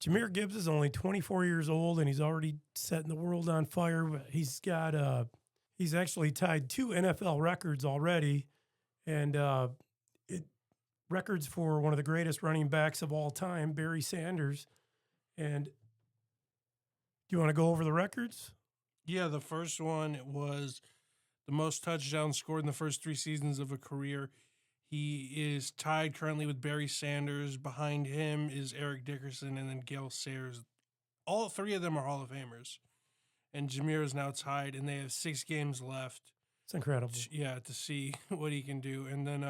Jahmyr Gibbs is only 24 years old, and he's already setting the world on fire. He's actually tied 2 NFL records already, and records for one of the greatest running backs of all time, Barry Sanders. And do you want to go over the records? Yeah, the first one was the most touchdowns scored in the first 3 seasons of a career. He is tied currently with Barry Sanders. Behind him is Eric Dickerson and then Gale Sayers. All 3 of them are Hall of Famers. And Jahmyr is now tied, and they have 6 games left. It's incredible. To see what he can do. And then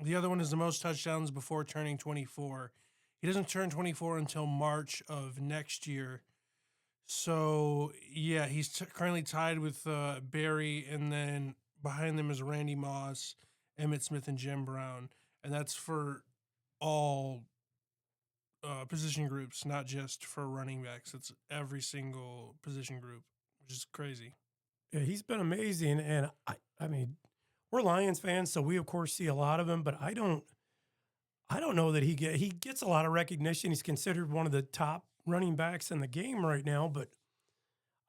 the other one is the most touchdowns before turning 24. He doesn't turn 24 until March of next year. So, yeah, he's currently tied with Barry, and then behind them is Randy Moss, Emmitt Smith, and Jim Brown. And that's for all position groups, not just for running backs. It's every single position group, which is crazy. Yeah, he's been amazing. And, I mean, we're Lions fans, so we, of course, see a lot of him. But I don't know that he gets a lot of recognition. He's considered one of the top running backs in the game right now, but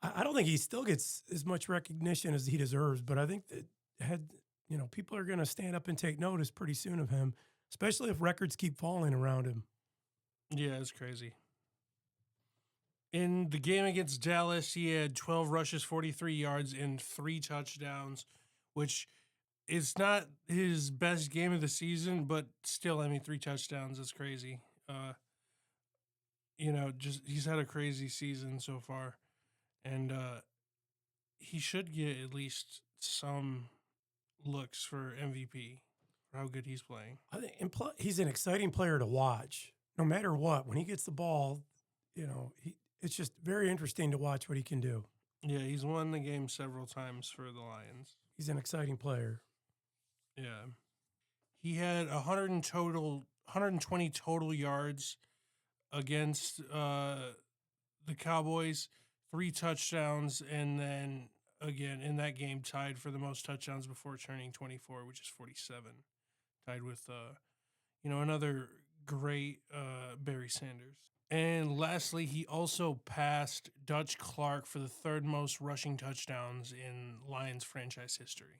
I don't think he still gets as much recognition as he deserves. But I think that people are going to stand up and take notice pretty soon of him, especially if records keep falling around him. Yeah, it's crazy. In the game against Dallas, he had 12 rushes, 43 yards, and 3 touchdowns, which is not his best game of the season, but still, 3 touchdowns is crazy. He's had a crazy season so far, and he should get at least some looks for MVP for how good he's playing. I think he's an exciting player to watch, no matter what. When he gets the ball, it's just very interesting to watch what he can do. Yeah, he's won the game several times for the Lions. He's an exciting player. Yeah. He had 120 total yards against the Cowboys, 3 touchdowns, and then again in that game tied for the most touchdowns before turning 24, which is 47, tied with another great Barry Sanders. And lastly, he also passed Dutch Clark for the 3rd most rushing touchdowns in Lions franchise history.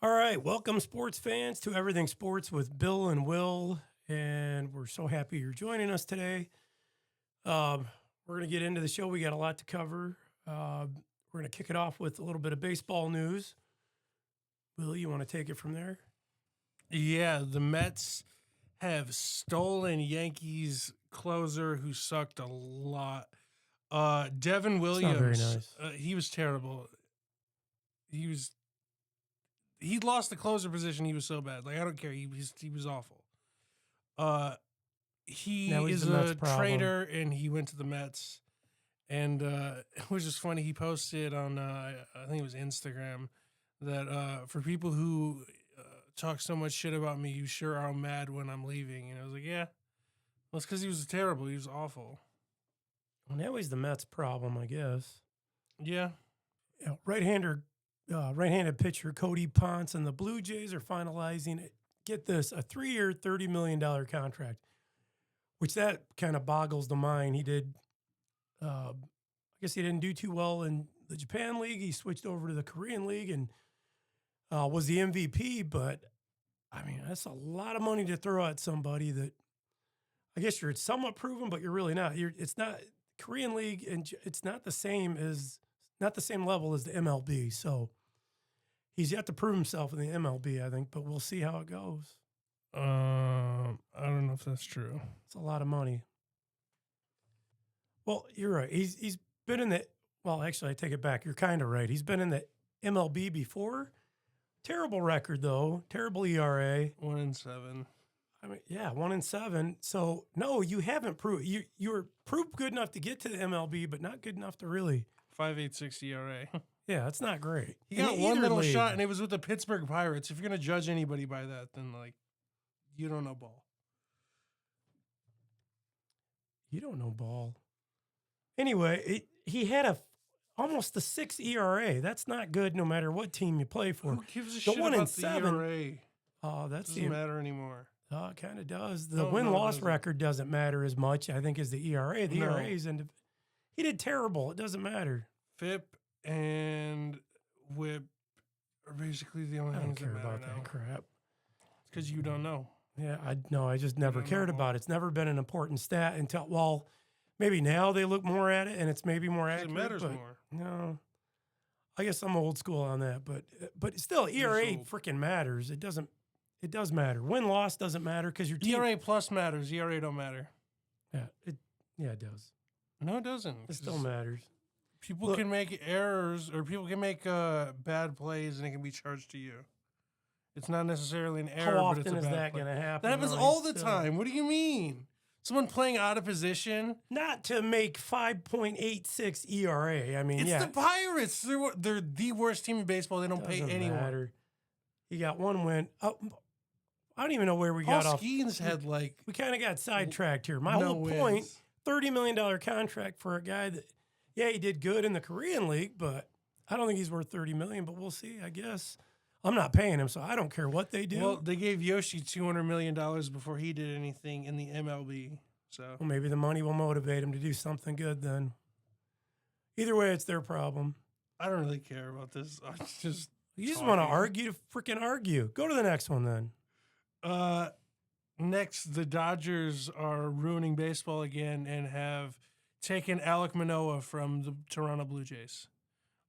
All right, welcome sports fans to Everything Sports with Bill and Will, and we're so happy you're joining us today. We're going to get into the show. We got a lot to cover. We're going to kick it off with a little bit of baseball news. Will, you want to take it from there? Yeah, the Mets have stolen Yankees closer who sucked a lot. Devin Williams, not very nice. He was terrible. He lost the closer position. He was so bad. I don't care. He was awful. He is a trader, and he went to the Mets. And it was just funny. He posted on, I think it was Instagram, that for people who talk so much shit about me, you sure are mad when I'm leaving. And I was like, yeah. Well, it's because he was terrible. He was awful. Well, now he's the Mets' problem, I guess. Yeah. Right-handed pitcher Cody Ponce and the Blue Jays are finalizing, get this, a 3-year, $30 million contract, which that kind of boggles the mind. He did, I guess he didn't do too well in the Japan League. He switched over to the Korean League and was the MVP, but, that's a lot of money to throw at somebody that I guess you're somewhat proven, but you're really not. It's not Korean League, and it's not the same level as the MLB, so he's yet to prove himself in the MLB, I think, but we'll see how it goes. I don't know if that's true. It's a lot of money. Well, you're right. He's been in the – well, actually, I take it back. You're kind of right. He's been in the MLB before. Terrible record, though. Terrible ERA. 1-7. 1-7. So, no, you haven't proved – you were proved good enough to get to the MLB, but not good enough to really – 5.86 ERA. Yeah, it's not great. He In got one either little league. shot, and it was with the Pittsburgh Pirates. If you're gonna judge anybody by that, then like, you don't know ball. You don't know ball. Anyway, he had almost a 6 ERA. That's not good no matter what team you play for. Who gives a The shit 1 about and the 7. ERA? Oh, that's Doesn't matter anymore. Oh, it kind of does. The No, it win-loss doesn't. record doesn't matter as much, I think, as the ERA. The No. ERA is he did terrible. It doesn't matter. FIP and WHIP are basically the only I don't things that care matter about now. that crap. Because you don't know. Yeah, I just never don't cared know. about it. It's never been an important stat until, well, maybe now they look more at it and it's maybe more 'Cause accurate. it matters but more. No, I guess I'm old school on that, but still, ERA old. freaking matters. It does matter. Win-loss doesn't matter because your team. ERA plus matters. ERA don't matter. Yeah, it does. No, it doesn't. It still 'cause matters. People Look- can make errors, or people can make bad plays, and it can be charged to you. It's not necessarily an error, How but it's often a is bad that play. going to happen? That happens though? all the Still- time. What do you mean? Someone playing out of position. Not to make 5.86 ERA. I mean, It's yeah, the Pirates. They're the worst team in baseball. They don't pay doesn't anyone. matter. You got one win. Oh, I don't even know where we Paul got off. Skeens had like We kind of got sidetracked here. My no whole wins. point, $30 million contract for a guy that, yeah, he did good in the Korean League, but I don't think he's worth $30 million, but we'll see, I guess. I'm not paying him, so I don't care what they do. Well, they gave Yoshi $200 million before he did anything in the MLB. So Well, maybe the money will motivate him to do something good then. Either way, it's their problem. I don't really care about this. I just You just want to talking. argue to freaking argue. Go to the next one then. Next, the Dodgers are ruining baseball again and have taken Alek Manoah from the Toronto Blue Jays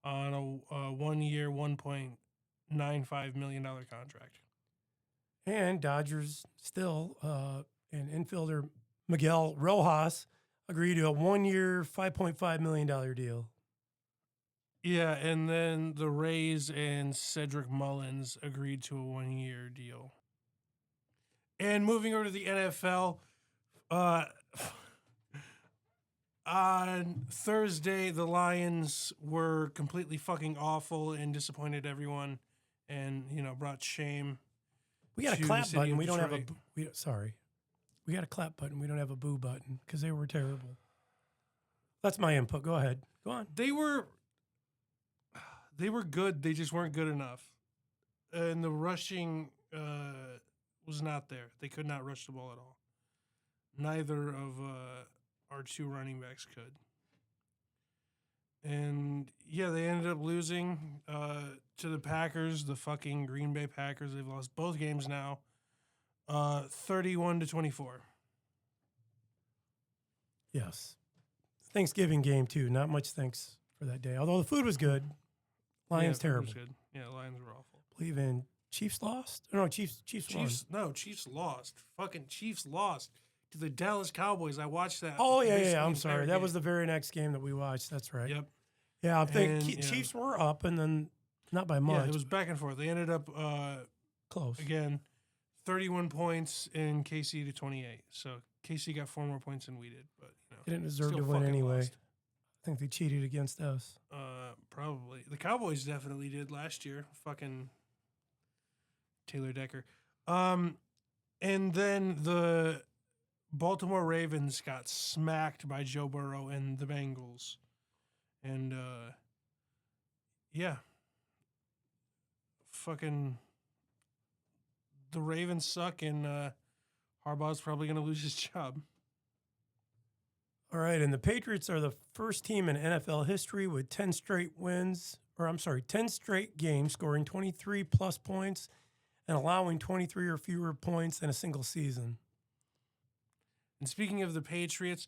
on a 1 year, $1.95 million contract. And Dodgers still, and infielder Miguel Rojas agreed to a 1 year, $5.5 million deal. Yeah, and then the Rays and Cedric Mullins agreed to a 1 year deal. And moving over to the NFL, on Thursday, the Lions were completely fucking awful and disappointed everyone, and brought shame. We got to a the clap city button. of We don't have a. Detroit. Sorry, we got a clap button. We don't have a boo button because they were terrible. That's my input. Go ahead. Go on. They were good. They just weren't good enough, and the rushing was not there. They could not rush the ball at all. Neither of our two running backs could. And yeah, they ended up losing to the Packers, the fucking Green Bay Packers. They've lost both games now, 31-24. Yes. Thanksgiving game too. Not much thanks for that day. Although the food was good. Lions Yeah, it terrible. was good. Yeah, Lions were awful. Believe in Chiefs lost. No, Chiefs won. Chiefs lost. Fucking Chiefs lost to the Dallas Cowboys. I watched that. Oh yeah. basically I'm the sorry. entire That game. was the very next game that we watched. That's right. Yep. Yeah, I'm thinking And, yeah. Chiefs were up and then not by much. Yeah, it was back and forth. They ended up close. again 31 points in KC to 28. So KC got 4 more points than we did, but They didn't deserve still to win fucking anyway. lost. I think they cheated against us. Probably the Cowboys definitely did last year. Fucking Taylor Decker. And then the Baltimore Ravens got smacked by Joe Burrow and the Bengals. And yeah. Fucking the Ravens suck, and Harbaugh's probably going to lose his job. All right, and the Patriots are the first team in NFL history with 10 straight wins, 10 straight games scoring 23 plus points and allowing 23 or fewer points in a single season. And speaking of the Patriots,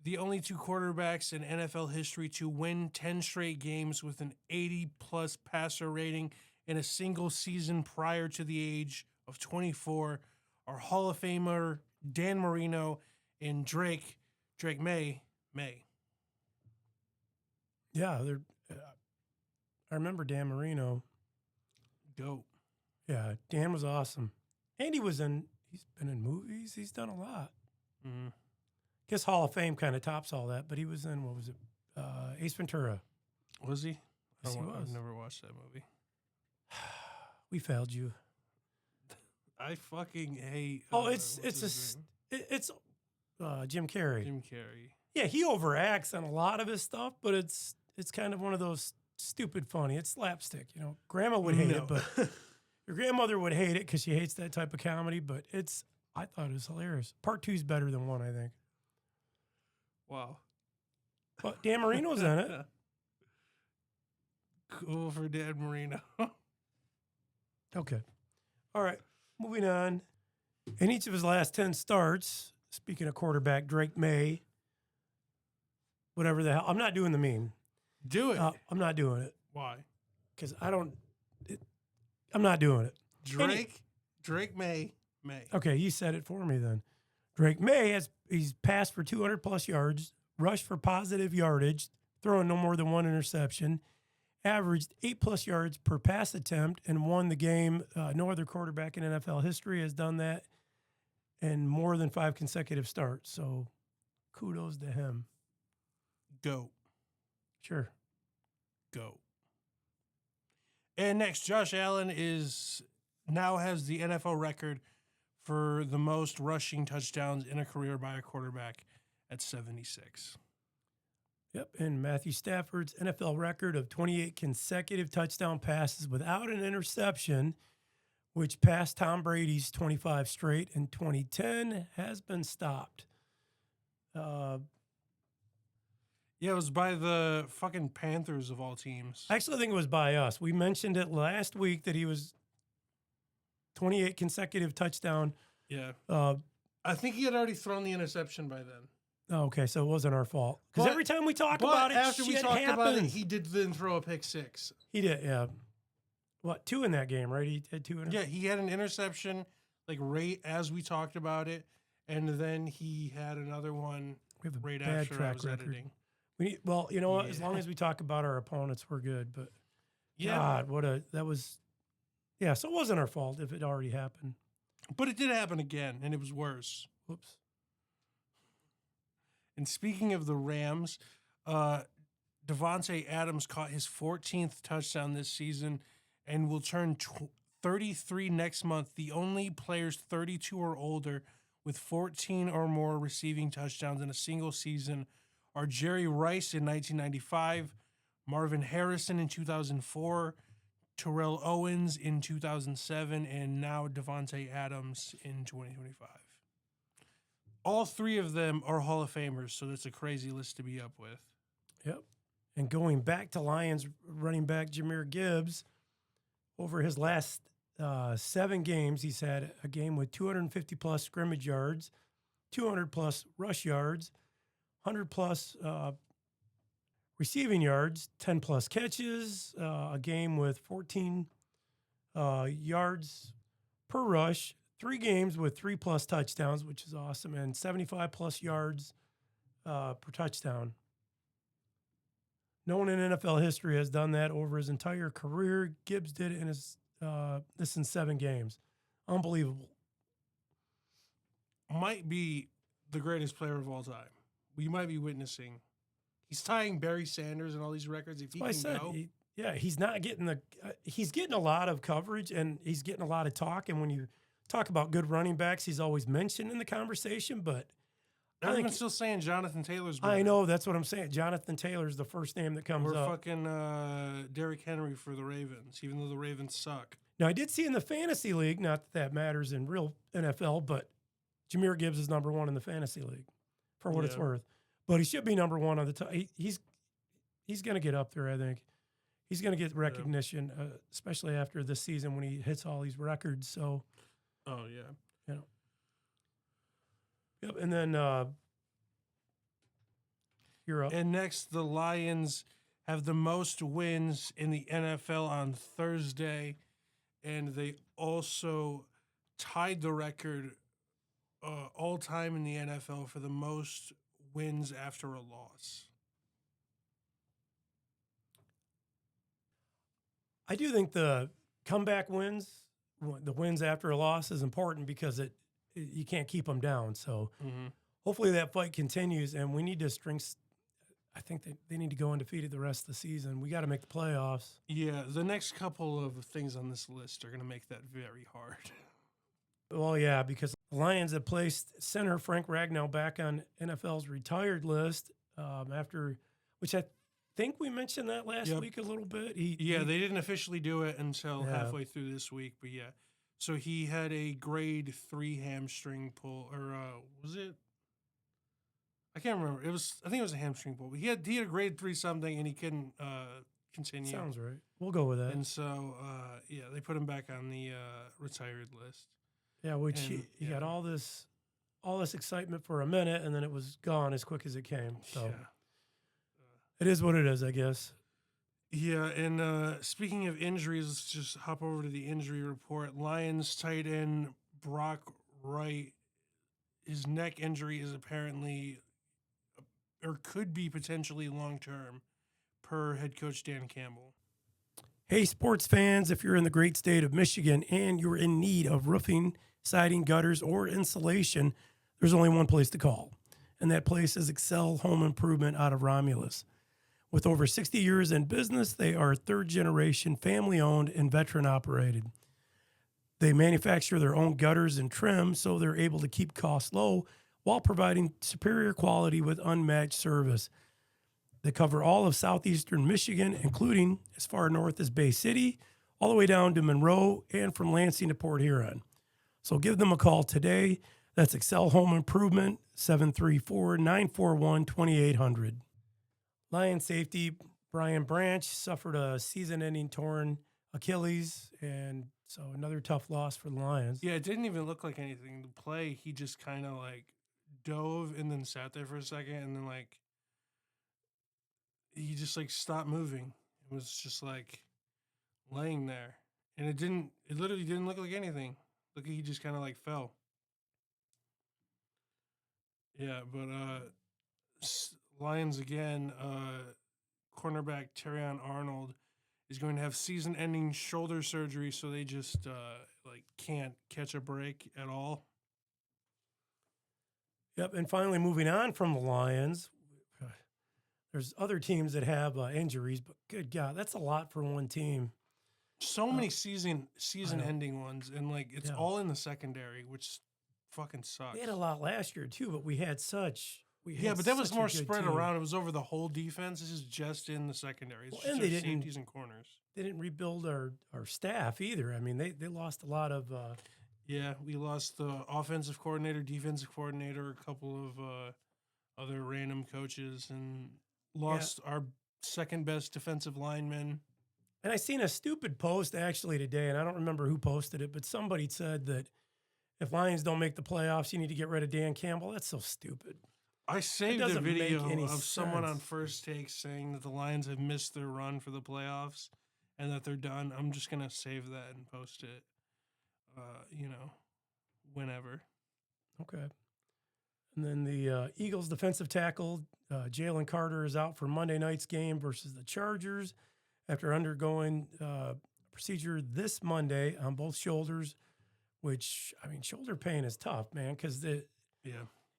the only two quarterbacks in NFL history to win 10 straight games with an 80-plus passer rating in a single season prior to the age of 24 are Hall of Famer Dan Marino and Drake May. Yeah, I remember Dan Marino. Goat. Yeah, Dan was awesome. And he's been in movies. He's done a lot. Mm-hmm. Guess Hall of Fame kind of tops all that, but he was in, what was it? Ace Ventura. Was he? Yes, he was. I've never watched that movie. We failed you. I fucking hate. It's what's his Jim name? Carrey. Jim Carrey. Yeah, he overacts on a lot of his stuff, but it's kind of one of those stupid funny. It's slapstick, you know. Grandma would hate it, but your grandmother would hate it because she hates that type of comedy. But I thought it was hilarious. Part 2 is better than 1, I think. Wow. But Dan Marino's in it. Cool for Dan Marino. Okay. All right. Moving on. In each of his last 10 starts, speaking of quarterback, Drake May, whatever the hell. I'm not doing the meme. Do it. I'm not doing it Why? because I'm not doing it. Drake May. Okay, you said it for me then. Drake May he's passed for 200 plus yards, rushed for positive yardage, throwing no more than 1 interception, averaged 8 plus yards per pass attempt, and won the game. No other quarterback in NFL history has done that in more than 5 consecutive starts. So kudos to him. Go. Sure. Go. And next, Josh Allen now has the NFL record for the most rushing touchdowns in a career by a quarterback at 76. Yep, and Matthew Stafford's NFL record of 28 consecutive touchdown passes without an interception, which passed Tom Brady's 25 straight in 2010, has been stopped. Yeah, it was by the fucking Panthers of all teams. Actually, I think it was by us. We mentioned it last week that he was 28 consecutive touchdown. Yeah. I think he had already thrown the interception by then. Okay, so it wasn't our fault. Because every time we talk about it, after we talked happens. about it, he did then throw a pick 6. He did, yeah. What, 2 in that game, right? He had 2 in it? Yeah, he had an interception, like right as we talked about it, and then he had another one We have a right bad after I track was record. editing. Well, you know what? As Yeah. long as we talk about our opponents, we're good. But Yeah. God, so it wasn't our fault if it already happened. But it did happen again, and it was worse. Whoops. And speaking of the Rams, Devontae Adams caught his 14th touchdown this season and will turn 33 next month. The only players 32 or older with 14 or more receiving touchdowns in a single season are Jerry Rice in 1995, Marvin Harrison in 2004, Terrell Owens in 2007, and now Devontae Adams in 2025. All 3 of them are Hall of Famers, so that's a crazy list to be up with. Yep. And going back to Lions running back Jahmyr Gibbs, over his last 7 games, he's had a game with 250 plus scrimmage yards, 200 plus rush yards, 100 plus receiving yards, 10 plus catches, a game with 14 yards per rush, 3 games with 3 plus touchdowns, which is awesome, and 75 plus yards per touchdown. No one in NFL history has done that over his entire career. Gibbs did it in this in 7 games. Unbelievable. Might be the greatest player of all time. We might be witnessing. He's tying Barry Sanders and all these records. If he can go, he's not getting he's getting a lot of coverage and he's getting a lot of talk. And when you talk about good running backs, he's always mentioned in the conversation. But everyone's still saying Jonathan Taylor's better. I know, that's what I'm saying. Jonathan Taylor's the first name that comes up. Or fucking Derrick Henry for the Ravens, even though the Ravens suck. Now, I did see in the fantasy league, not that matters in real NFL, but Jahmyr Gibbs is number 1 in the fantasy league for what it's worth. But he should be number 1 on the top. He's going to get up there, I think. He's going to get recognition, especially after this season when he hits all these records. So, oh, yeah. You know. Yep, and then you're up. And next, the Lions have the most wins in the NFL on Thursday, and they also tied the record all time in the NFL for the most wins after a loss. I do think the comeback wins, the wins after a loss, is important because you can't keep them down. So hopefully that fight continues, and we need to string. I think they need to go undefeated the rest of the season. We got to make the playoffs. Yeah, the next couple of things on this list are going to make that very hard. Well, yeah, because the Lions have placed center Frank Ragnow back on NFL's retired list after, which I think we mentioned that last week a little bit. They didn't officially do it until halfway through this week, but yeah. So he had a grade 3 hamstring pull, or was it? I can't remember. I think it was a hamstring pull. But he had a grade 3 something, and he couldn't continue. Sounds right. We'll go with that. And so, they put him back on the retired list. Yeah, which he got all this excitement for a minute, and then it was gone as quick as it came. So it is what it is, I guess. Yeah, and speaking of injuries, let's just hop over to the injury report. Lions tight end Brock Wright, his neck injury is apparently, or could be potentially long-term, per head coach Dan Campbell. Hey, sports fans, if you're in the great state of Michigan and you're in need of roofing, siding, gutters, or insulation, there's only one place to call, and that place is Excel Home Improvement out of Romulus. With over 60 years in business, they are third-generation, family-owned, and veteran-operated. They manufacture their own gutters and trim, so they're able to keep costs low while providing superior quality with unmatched service. They cover all of southeastern Michigan, including as far north as Bay City, all the way down to Monroe, and from Lansing to Port Huron. So give them a call today. That's Excel Home Improvement, 734-941-2800. Lion safety Brian Branch suffered a season-ending torn Achilles, and so another tough loss for the Lions. Yeah, it didn't even look like anything. The play, he just kind of dove and then sat there for a second, and then he just stopped moving. It was just laying there, and it literally didn't look like anything. Look, he just kind of fell. Yeah, but Lions again, cornerback Terrion Arnold is going to have season-ending shoulder surgery, so they just can't catch a break at all. Yep, and finally moving on from the Lions, there's other teams that have injuries, but good God, that's a lot for one team. So many season-ending ones, and it's all in the secondary, which fucking sucks. We had a lot last year too, but we had but that was more spread around. It was over the whole defense. This is just in the secondary. It's just our safeties and corners. They didn't rebuild our staff either. I mean, they lost a lot of. We lost the offensive coordinator, defensive coordinator, a couple of other random coaches, and lost our second best defensive lineman. And I seen a stupid post actually today, and I don't remember who posted it, but somebody said that if Lions don't make the playoffs, you need to get rid of Dan Campbell. That's so stupid. I saved a video of someone on First Take saying that the Lions have missed their run for the playoffs and that they're done. I'm just going to save that and post it, whenever. Okay. And then the Eagles defensive tackle, Jalen Carter, is out for Monday night's game versus the Chargers after undergoing procedure this Monday on both shoulders, which, I mean, shoulder pain is tough, man, because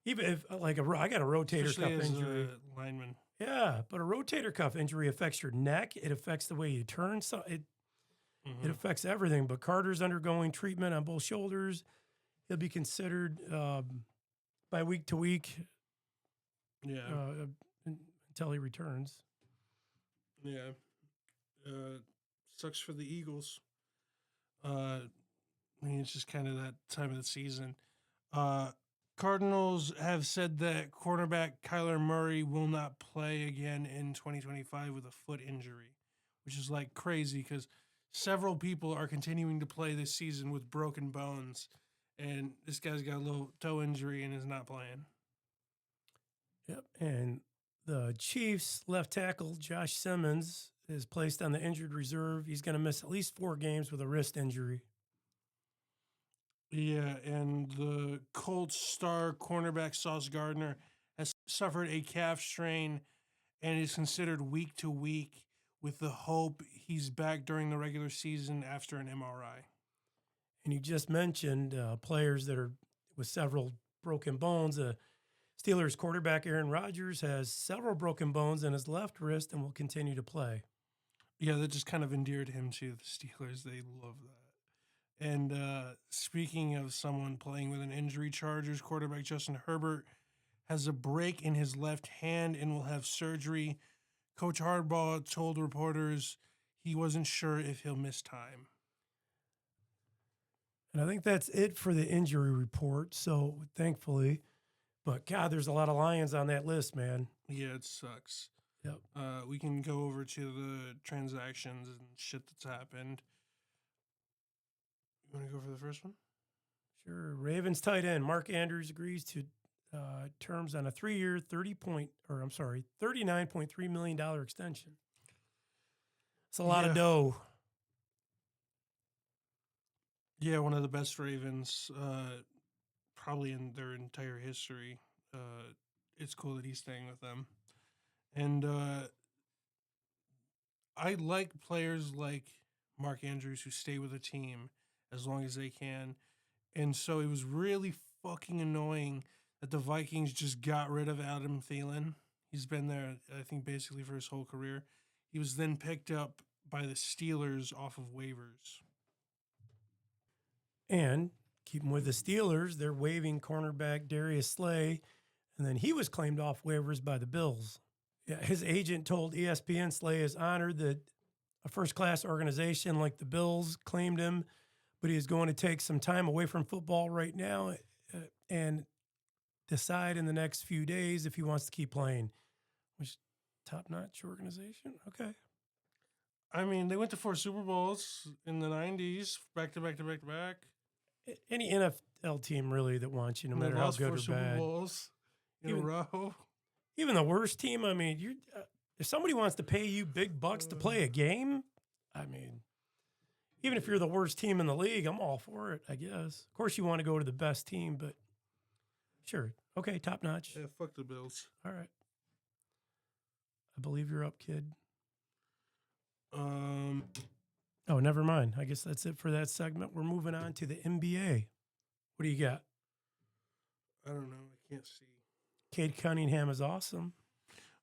even if I got a rotator Especially cuff injury, lineman. Yeah, but a rotator cuff injury affects your neck. It affects the way you turn. So it affects everything. But Carter's undergoing treatment on both shoulders. He'll be considered by week to week. Until he returns. Yeah, sucks for the Eagles. I mean, it's just kind of that time of the season. Cardinals have said that cornerback Kyler Murray will not play again in 2025 with a foot injury, which is crazy because several people are continuing to play this season with broken bones, and this guy's got a little toe injury and is not playing. Yep, and the Chiefs left tackle Josh Simmons is placed on the injured reserve. He's going to miss at least 4 games with a wrist injury. Yeah, and the Colts star cornerback Sauce Gardner has suffered a calf strain and is considered week to week with the hope he's back during the regular season after an MRI. And you just mentioned players that are with several broken bones. Steelers quarterback Aaron Rodgers has several broken bones in his left wrist and will continue to play. Yeah, that just kind of endeared him to the Steelers. They love that. And speaking of someone playing with an injury, Chargers quarterback Justin Herbert has a break in his left hand and will have surgery. Coach Harbaugh told reporters he wasn't sure if he'll miss time. And I think that's it for the injury report. So thankfully, but God, there's a lot of Lions on that list, man. Yeah, it sucks. Yep. We can go over to the transactions and shit that's happened. You want to go for the first one? Sure. Ravens tight end Mark Andrews agrees to terms on a 3-year, $39.3 million extension. It's a lot of dough. Yeah, one of the best Ravens, probably in their entire history. It's cool that he's staying with them. And I like players like Mark Andrews who stay with a team as long as they can. And so it was really fucking annoying that the Vikings just got rid of Adam Thielen. He's been there, I think, basically for his whole career. He was then picked up by the Steelers off of waivers. And keeping with the Steelers, they're waiving cornerback Darius Slay, and then he was claimed off waivers by the Bills. Yeah, his agent told ESPN Slay is honored that a first-class organization like the Bills claimed him, but he is going to take some time away from football right now and decide in the next few days if he wants to keep playing. Which top-notch organization? Okay. I mean, they went to 4 Super Bowls in the 90s, back to back to back to back. Any NFL team really that wants you, no matter how good or bad. Super Bowls in a row. Even the worst team, I mean, if somebody wants to pay you big bucks to play a game, I mean, even if you're the worst team in the league, I'm all for it, I guess. Of course, you want to go to the best team, but sure. Okay, top notch. Yeah, fuck the Bills. All right. I believe you're up, kid. Oh, never mind. I guess that's it for that segment. We're moving on to the NBA. What do you got? I don't know. I can't see. Cade Cunningham is awesome.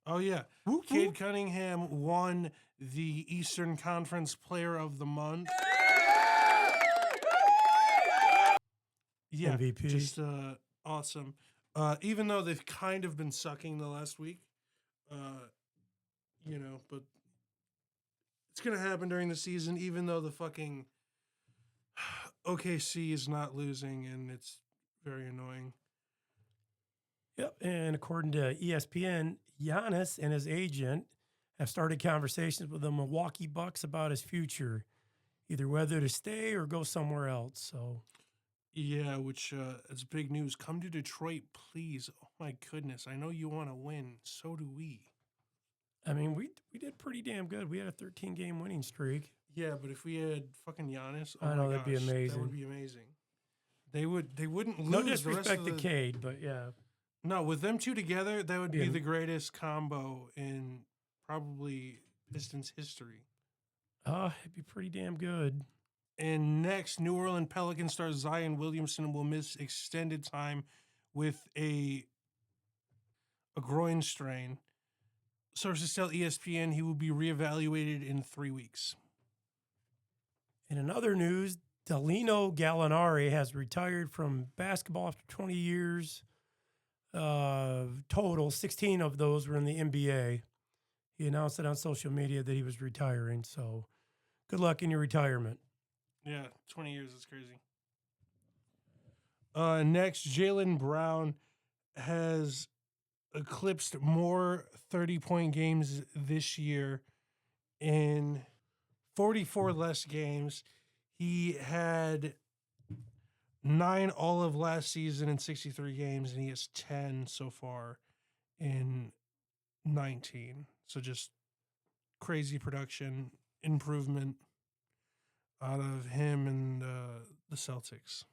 Oh, yeah. Cade Cunningham won the Eastern Conference Player of the Month. Yeah, MVP. Just awesome. Even though they've kind of been sucking the last week, but it's going to happen during the season, even though the fucking OKC is not losing, and it's very annoying. Yep, and according to ESPN, Giannis and his agent have started conversations with the Milwaukee Bucks about his future, either whether to stay or go somewhere else. So, yeah, which is big news. Come to Detroit, please. Oh my goodness, I know you want to win. So do we. I mean, we did pretty damn good. We had a 13-game winning streak. Yeah, but if we had fucking Giannis, I know that'd be amazing. That would be amazing. They wouldn't lose. No disrespect to Cade, but yeah. No, with them two together, that would be the greatest combo in probably Pistons history. It'd be pretty damn good. And next, New Orleans Pelicans star Zion Williamson will miss extended time with a groin strain. Sources tell ESPN he will be reevaluated in 3 weeks. In other news, Danilo Gallinari has retired from basketball after 20 years. Total, 16 of those were in the NBA. He announced it on social media that he was retiring. So good luck in your retirement. Yeah, 20 years is crazy. Next, Jaylen Brown has eclipsed more 30-point games this year in 44 less games. He had 9 all of last season in 63 games, and he has 10 so far in 19. So just crazy production improvement out of him and the Celtics.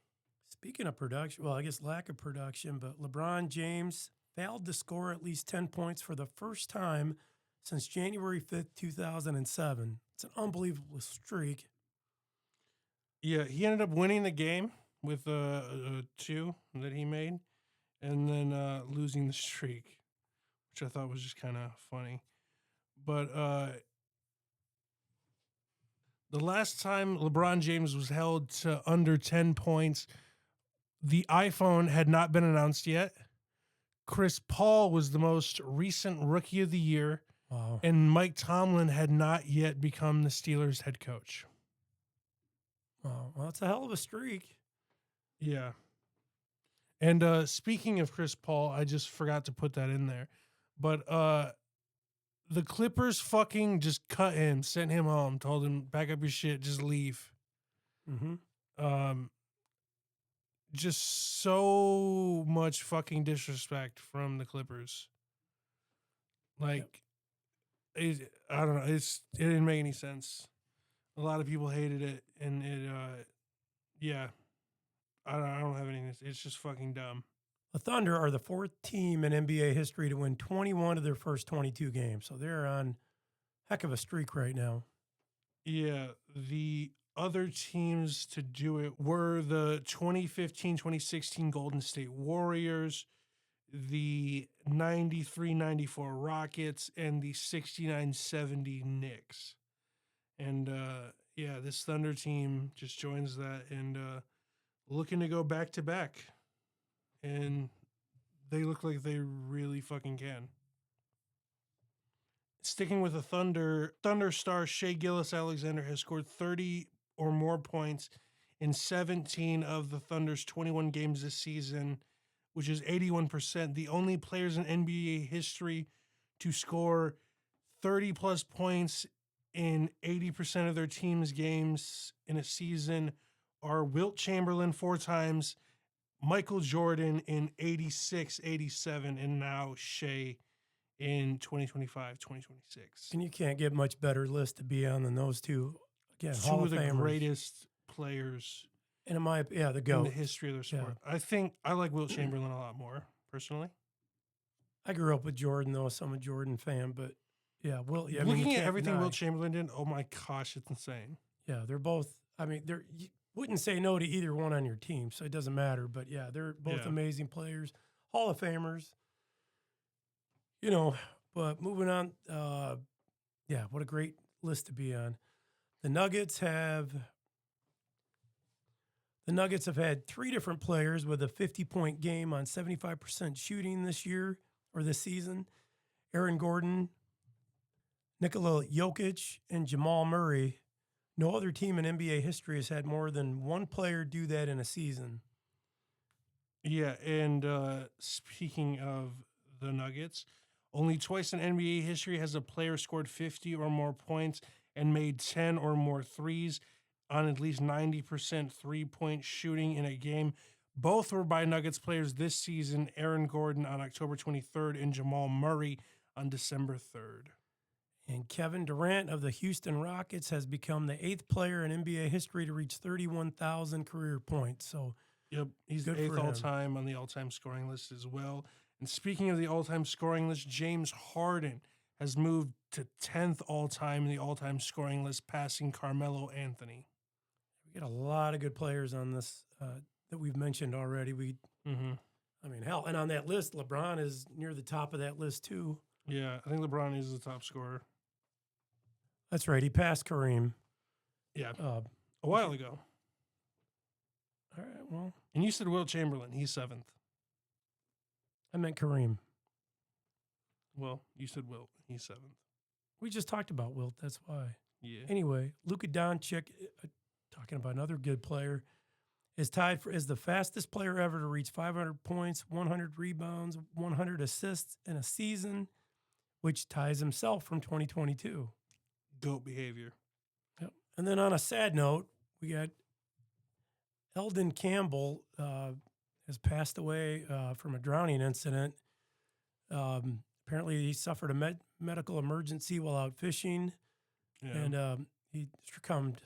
Speaking of production, well, I guess lack of production, but LeBron James failed to score at least 10 points for the first time since January 5th, 2007. It's an unbelievable streak. Yeah, he ended up winning the game with 2 that he made. and then losing the streak, which I thought was just kind of funny. But the last time LeBron James was held to under 10 points, the iPhone had not been announced yet. Chris Paul was the most recent rookie of the year, Wow. and Mike Tomlin had not yet become the Steelers head coach. Wow. Well, it's a hell of a streak. Yeah. And speaking of Chris Paul, I just forgot to put that in there. But the Clippers fucking just cut him, sent him home, told him, back up your shit, just leave. Mm-hmm. Just so much fucking disrespect from the Clippers. Like, I don't know. It didn't make any sense. A lot of people hated it, and yeah. I don't have anything. It's just fucking dumb. The Thunder are the fourth team in NBA history to win 21 of their first 22 games. So they're on heck of a streak right now. Yeah, the other teams to do it were the 2015-2016 Golden State Warriors, the 93-94 Rockets, and the 69-70 Knicks. And yeah, this Thunder team just joins that and looking to go back to back. And they look like they really fucking can. Sticking with the Thunder star Shea Gilgeous-Alexander has scored 30 or more points in 17 of the Thunder's 21 games this season, which is 81%. The only players in NBA history to score 30-plus points in 80% of their team's games in a season are Wilt Chamberlain 4 times, Michael Jordan in 86, 87, and now Shea in 2025, 2026. And you can't get much better list to be on than those two. Again, Two Hall of of the Famers. greatest players And in my, the in GOAT. the history of their sport. I think I like Wilt Chamberlain a lot more, personally. I grew up with Jordan, though, so I'm a Jordan fan. But yeah, Wilt. Yeah, Looking at everything Wilt Chamberlain did, oh my gosh, it's insane. Yeah, they're both. I mean, you wouldn't say no to either one on your team, so it doesn't matter. But yeah, they're both amazing players, Hall of Famers. You know, but moving on. Yeah, what a great list to be on. The Nuggets have had 3 different players with a 50-point game on 75% shooting this year or this season. Aaron Gordon, Nikola Jokic, and Jamal Murray. No other team in NBA history has had more than one player do that in a season. Yeah, and speaking of the Nuggets, only twice in NBA history has a player scored 50 or more points and made 10 or more threes on at least 90% three-point shooting in a game. Both were by Nuggets players this season, Aaron Gordon on October 23rd and Jamal Murray on December 3rd. And Kevin Durant of the Houston Rockets has become the 8th player in NBA history to reach 31,000 career points. So, yep, he's the 8th all-time on the all-time scoring list as well. And speaking of the all-time scoring list, James Harden has moved to 10th all-time in the all-time scoring list, passing Carmelo Anthony. We got a lot of good players on this that we've mentioned already. I mean, hell, and on that list, LeBron is near the top of that list too. Yeah, I think LeBron is the top scorer. That's right. He passed Kareem. Yeah, a while ago. All right, well. And you said Wilt Chamberlain. He's 7th. I meant Kareem. Well, you said Wilt. He's 7th. We just talked about Wilt. That's why. Yeah. Anyway, Luka Doncic, talking about another good player, is tied as the fastest player ever to reach 500 points, 100 rebounds, 100 assists in a season, which ties himself from 2022. GOAT behavior. Yep. And then on a sad note, we got Eldon Campbell has passed away from a drowning incident. Apparently, he suffered a medical emergency while out fishing, and he succumbed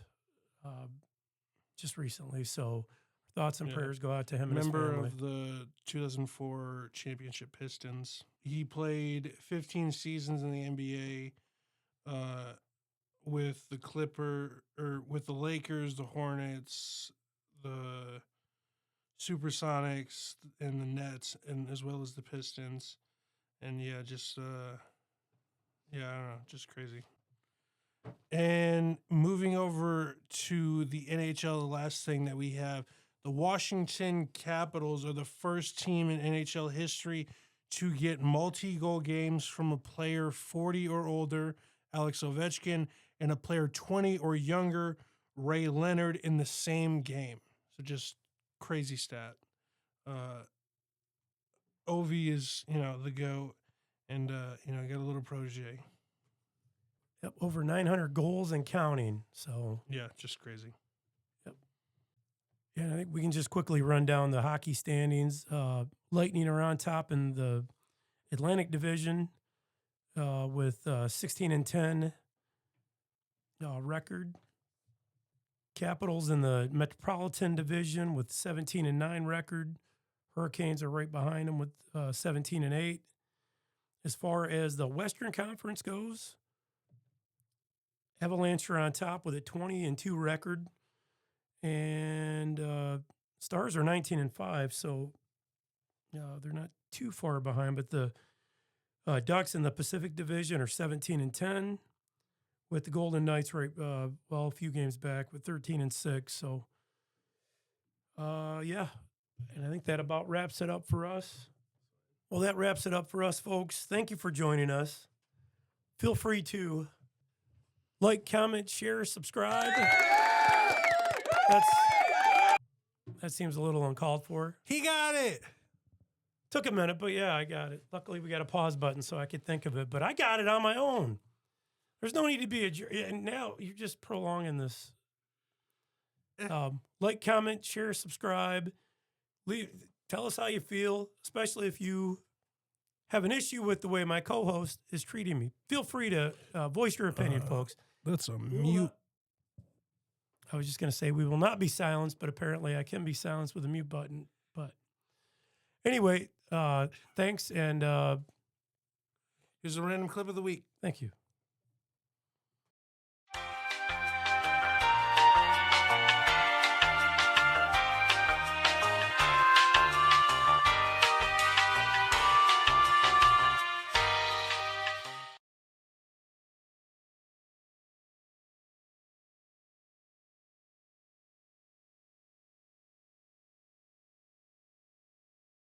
just recently. So, thoughts and prayers go out to him and his family. Member of the 2004 championship Pistons. He played 15 seasons in the NBA with the Lakers, the Hornets, the Supersonics and the Nets, and as well as the Pistons. And yeah, just I don't know, just crazy. And moving over to the NHL, the last thing that we have, the Washington Capitals are the first team in NHL history to get multi-goal games from a player 40 or older, Alex Ovechkin, and a player 20 or younger, Ray Leonard, in the same game. So just crazy stat. Ovi is, the GOAT, and, got a little protege. Yep, over 900 goals and counting. So Yeah, just crazy. Yep. Yeah, and I think we can just quickly run down the hockey standings. Lightning are on top in the Atlantic Division with 16-10 record. Capitals in the Metropolitan Division with 17-9 record. Hurricanes are right behind them with 17-8. As far as the Western Conference goes, Avalanche are on top with a 20-2 record, and Stars are 19-5, so they're not too far behind. But the Ducks in the Pacific Division are 17-10, with the Golden Knights a few games back with 13-6. So, yeah, and I think that about wraps it up for us. Well, that wraps it up for us, folks. Thank you for joining us. Feel free to like, comment, share, subscribe. That seems a little uncalled for. He got it. Took a minute, but yeah, I got it. Luckily, we got a pause button so I could think of it, but I got it on my own. There's no need to be and now you're just prolonging this. Like, comment, share, subscribe. Tell us how you feel, especially if you have an issue with the way my co-host is treating me. Feel free to voice your opinion, folks. That's a mute. I was just going to say we will not be silenced, but apparently I can be silenced with a mute button. But anyway, thanks, and here's a random clip of the week. Thank you.